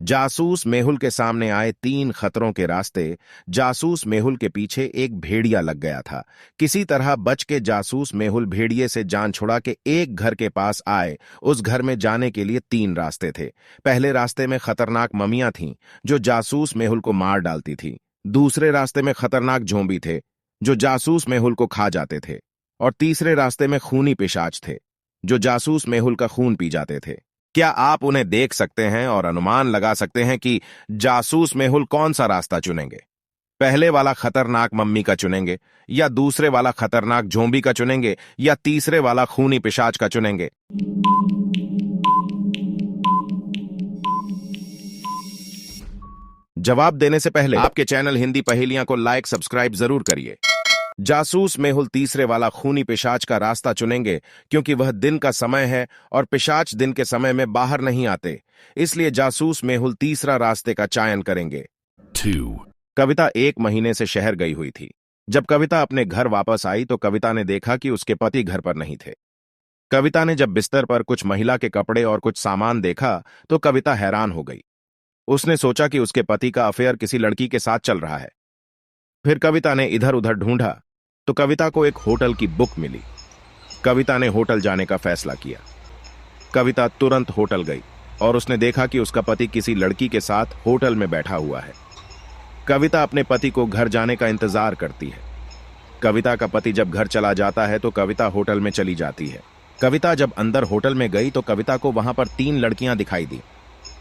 जासूस मेहुल के सामने आए 3 खतरों के रास्ते। जासूस मेहुल के पीछे एक भेड़िया लग गया था। किसी तरह बच के जासूस मेहुल भेड़िए से जान छुड़ा के एक घर के पास आए। उस घर में जाने के लिए 3 रास्ते थे। पहले रास्ते में खतरनाक ममियां थीं जो जासूस मेहुल को मार डालती थीं। दूसरे रास्ते में खतरनाक जोंबी थे जो जासूस मेहुल को खा जाते थे। और तीसरे रास्ते में खूनी पिशाच थे जो जासूस मेहुल का खून पी जाते थे। क्या आप उन्हें देख सकते हैं और अनुमान लगा सकते हैं कि जासूस मेहुल कौन सा रास्ता चुनेंगे? पहले वाला खतरनाक मम्मी का चुनेंगे, या दूसरे वाला खतरनाक जोंबी का चुनेंगे, या तीसरे वाला खूनी पिशाच का चुनेंगे? जवाब देने से पहले आपके चैनल हिंदी पहेलियां को लाइक सब्सक्राइब जरूर करिए। जासूस मेहुल तीसरे वाला खूनी पिशाच का रास्ता चुनेंगे क्योंकि वह दिन का समय है और पिशाच दिन के समय में बाहर नहीं आते। इसलिए जासूस मेहुल तीसरा रास्ते का चयन करेंगे। 2 कविता 1 महीने से शहर गई हुई थी। जब कविता अपने घर वापस आई तो कविता ने देखा कि उसके पति घर पर नहीं थे। कविता ने जब बिस्तर पर कुछ महिला के कपड़े और कुछ सामान देखा तो कविता हैरान हो गई। उसने सोचा कि उसके पति का अफेयर किसी लड़की के साथ चल रहा है। फिर कविता ने इधर उधर ढूंढा तो कविता को एक होटल की बुक मिली। कविता ने होटल जाने का फैसला किया। कविता तुरंत होटल गई और उसने देखा कि उसका पति किसी लड़की के साथ होटल में बैठा हुआ है। कविता अपने पति को घर जाने का इंतजार करती है। कविता का पति जब घर चला जाता है तो कविता होटल में चली जाती है। कविता जब अंदर होटल में गई तो कविता को वहां पर 3 लड़कियां दिखाई दी।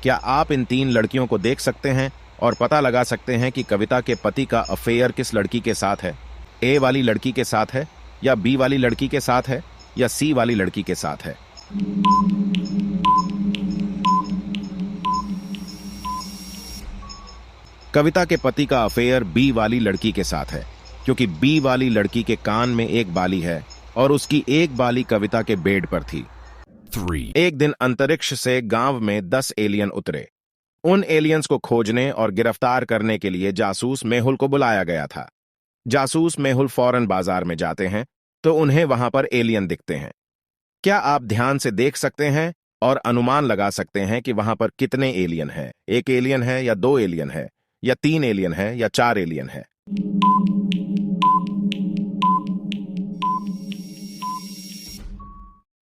क्या आप इन 3 लड़कियों को देख सकते हैं और पता लगा सकते हैं कि कविता के पति का अफेयर किस लड़की के साथ है? ए वाली लड़की के साथ है, या बी वाली लड़की के साथ है, या सी वाली लड़की के साथ है? कविता के पति का अफेयर बी वाली लड़की के साथ है क्योंकि बी वाली लड़की के कान में एक बाली है और उसकी एक बाली कविता के बेड पर थी। 3 एक दिन अंतरिक्ष से गांव में 10 एलियन उतरे। उन एलियंस को खोजने और गिरफ्तार करने के लिए जासूस मेहुल को बुलाया गया था। जासूस मेहुल फौरन बाजार में जाते हैं तो उन्हें वहां पर एलियन दिखते हैं। क्या आप ध्यान से देख सकते हैं और अनुमान लगा सकते हैं कि वहां पर कितने एलियन हैं? 1 एलियन है, या 2 एलियन है, या 3 एलियन है, या 4 एलियन है?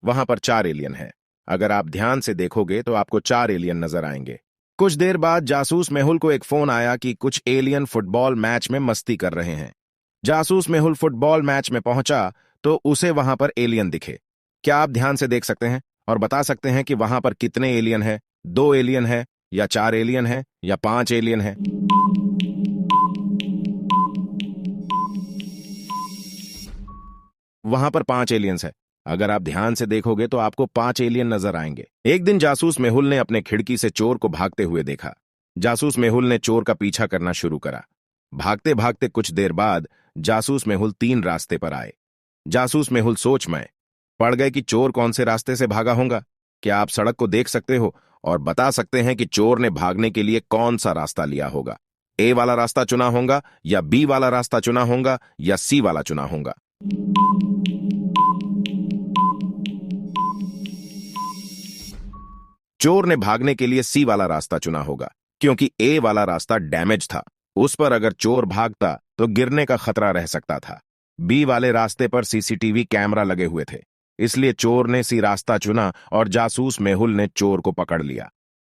वहां पर 4 एलियन है। अगर आप ध्यान से देखोगे तो आपको 4 एलियन नजर आएंगे। कुछ देर बाद जासूस मेहुल को एक फोन आया कि कुछ एलियन फुटबॉल मैच में मस्ती कर रहे हैं। जासूस मेहुल फुटबॉल मैच में पहुंचा तो उसे वहां पर एलियन दिखे। क्या आप ध्यान से देख सकते हैं और बता सकते हैं कि वहां पर कितने एलियन है? 2 एलियन है, या 4 एलियन है, या 5 एलियन है? वहां पर 5 एलियंस है। अगर आप ध्यान से देखोगे तो आपको 5 एलियन नजर आएंगे। एक दिन जासूस मेहुल ने अपने खिड़की से चोर को भागते हुए देखा। जासूस मेहुल ने चोर का पीछा करना शुरू करा। भागते भागते कुछ देर बाद जासूस मेहुल 3 रास्ते पर आए। जासूस मेहुल सोच में पड़ गए कि चोर कौन से रास्ते से भागा होगा। क्या आप सड़क को देख सकते हो और बता सकते हैं कि चोर ने भागने के लिए कौन सा रास्ता लिया होगा? ए वाला रास्ता चुना होगा, या बी वाला रास्ता चुना होगा, या सी वाला चुना होगा? चोर ने भागने के लिए सी वाला रास्ता चुना होगा क्योंकि ए वाला रास्ता डैमेज था। उस पर अगर चोर भागता तो गिरने का खतरा रह सकता था। बी वाले रास्ते पर सीसीटीवी कैमरा लगे हुए थे, इसलिए चोर ने सी रास्ता चुना और जासूस मेहुल ने चोर को पकड़ लिया।